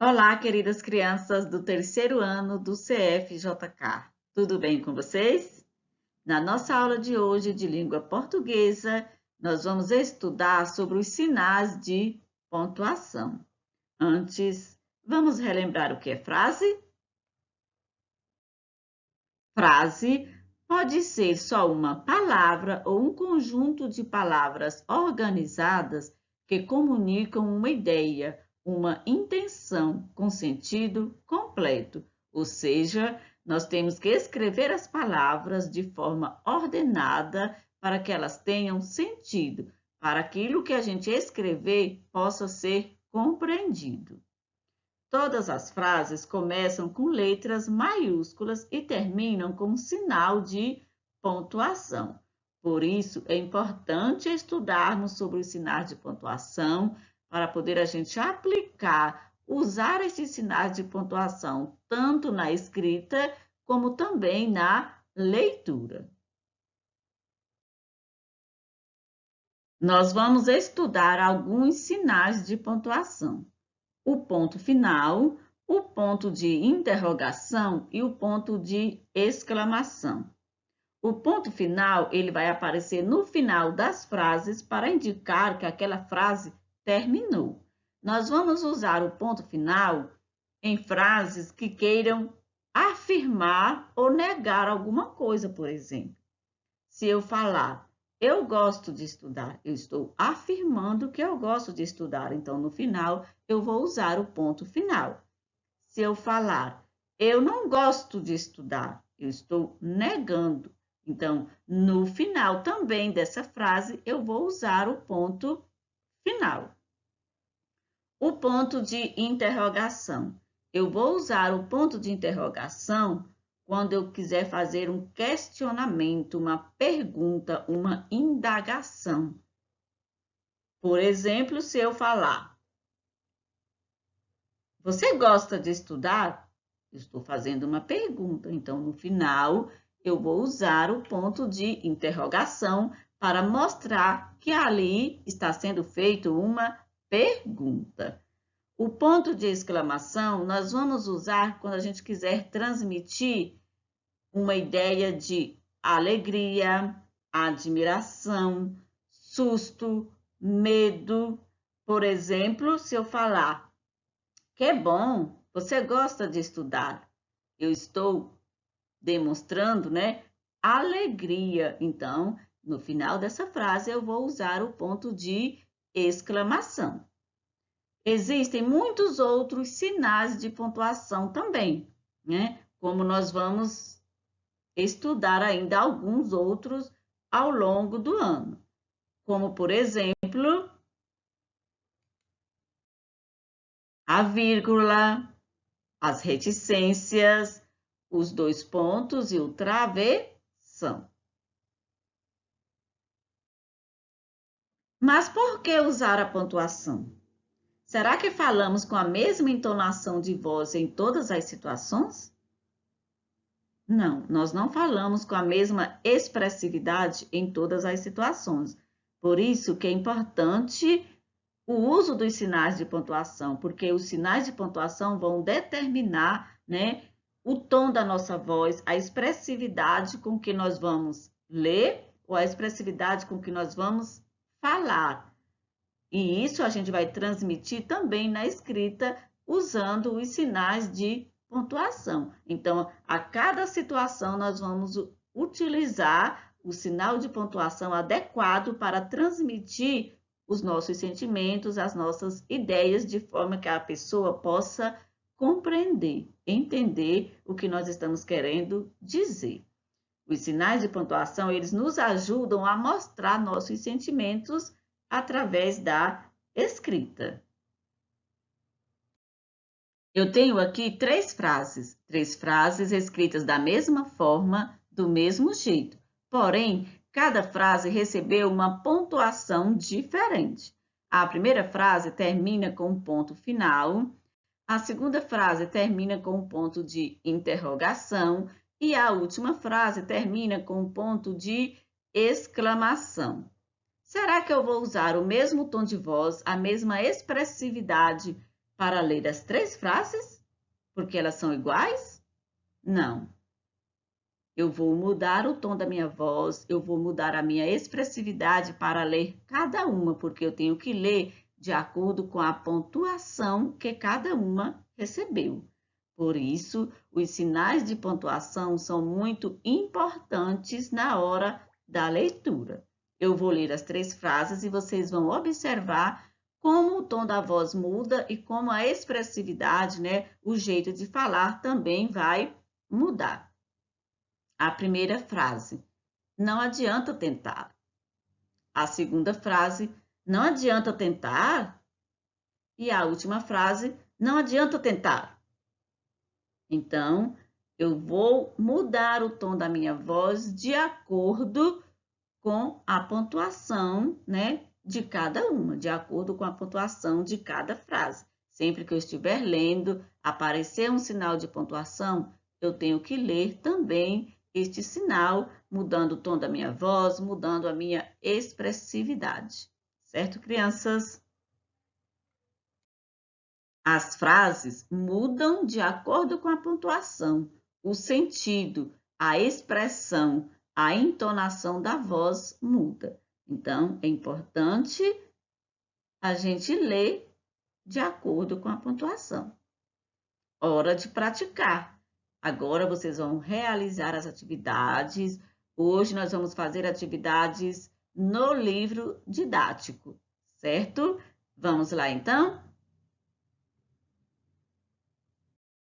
Olá, queridas crianças do terceiro ano do CFJK. Tudo bem com vocês? Na nossa aula de hoje de língua portuguesa, nós vamos estudar sobre os sinais de pontuação. Antes, vamos relembrar o que é frase? Frase pode ser só uma palavra ou um conjunto de palavras organizadas que comunicam uma ideia, uma intenção com sentido completo. Ou seja, nós temos que escrever as palavras de forma ordenada para que elas tenham sentido, para aquilo que a gente escrever possa ser compreendido. Todas as frases começam com letras maiúsculas e terminam com um sinal de pontuação. Por isso, é importante estudarmos sobre os sinais de pontuação para poder a gente aplicar, usar esses sinais de pontuação tanto na escrita como também na leitura. Nós vamos estudar alguns sinais de pontuação. O ponto final, o ponto de interrogação e o ponto de exclamação. O ponto final, ele vai aparecer no final das frases para indicar que aquela frase terminou. Nós vamos usar o ponto final em frases que queiram afirmar ou negar alguma coisa, por exemplo. Se eu falar, eu gosto de estudar, eu estou afirmando que eu gosto de estudar. Então, no final, eu vou usar o ponto final. Se eu falar, eu não gosto de estudar, eu estou negando. Então, no final também dessa frase, eu vou usar o ponto final. O ponto de interrogação. Eu vou usar o ponto de interrogação quando eu quiser fazer um questionamento, uma pergunta, uma indagação. Por exemplo, se eu falar, você gosta de estudar? Eu estou fazendo uma pergunta, então no final eu vou usar o ponto de interrogação para mostrar que ali está sendo feita uma pergunta. O ponto de exclamação nós vamos usar quando a gente quiser transmitir uma ideia de alegria, admiração, susto, medo. Por exemplo, se eu falar, que bom, você gosta de estudar, eu estou demonstrando, né, alegria. Então, no final dessa frase, eu vou usar o ponto de exclamação. Existem muitos outros sinais de pontuação também, né? Como nós vamos estudar ainda alguns outros ao longo do ano, como, por exemplo, a vírgula, as reticências, os dois pontos e o travessão. Mas por que usar a pontuação? Será que falamos com a mesma entonação de voz em todas as situações? Não, nós não falamos com a mesma expressividade em todas as situações. Por isso que é importante o uso dos sinais de pontuação, porque os sinais de pontuação vão determinar, né, o tom da nossa voz, a expressividade com que nós vamos ler ou a expressividade com que nós vamos falar. E isso a gente vai transmitir também na escrita usando os sinais de pontuação. Então, a cada situação nós vamos utilizar o sinal de pontuação adequado para transmitir os nossos sentimentos, as nossas ideias, de forma que a pessoa possa compreender, entender o que nós estamos querendo dizer. Os sinais de pontuação, eles nos ajudam a mostrar nossos sentimentos através da escrita. Eu tenho aqui três frases escritas da mesma forma, do mesmo jeito. Porém, cada frase recebeu uma pontuação diferente. A primeira frase termina com um ponto final, a segunda frase termina com um ponto de interrogação e a última frase termina com um ponto de exclamação. Será que eu vou usar o mesmo tom de voz, a mesma expressividade para ler as 3 frases? Porque elas são iguais? Não. Eu vou mudar o tom da minha voz, eu vou mudar a minha expressividade para ler cada uma, porque eu tenho que ler de acordo com a pontuação que cada uma recebeu. Por isso, os sinais de pontuação são muito importantes na hora da leitura. Eu vou ler as 3 frases e vocês vão observar como o tom da voz muda e como a expressividade, né, o jeito de falar também vai mudar. A primeira frase, não adianta tentar. A segunda frase, não adianta tentar. E a última frase, não adianta tentar. Então, eu vou mudar o tom da minha voz de acordo com a pontuação, né, de cada uma, de acordo com a pontuação de cada frase. Sempre que eu estiver lendo, aparecer um sinal de pontuação, eu tenho que ler também este sinal, mudando o tom da minha voz, mudando a minha expressividade. Certo, crianças? As frases mudam de acordo com a pontuação, o sentido, a expressão, a entonação da voz muda. Então, é importante a gente ler de acordo com a pontuação. Hora de praticar. Agora vocês vão realizar as atividades. Hoje nós vamos fazer atividades no livro didático, certo? Vamos lá então?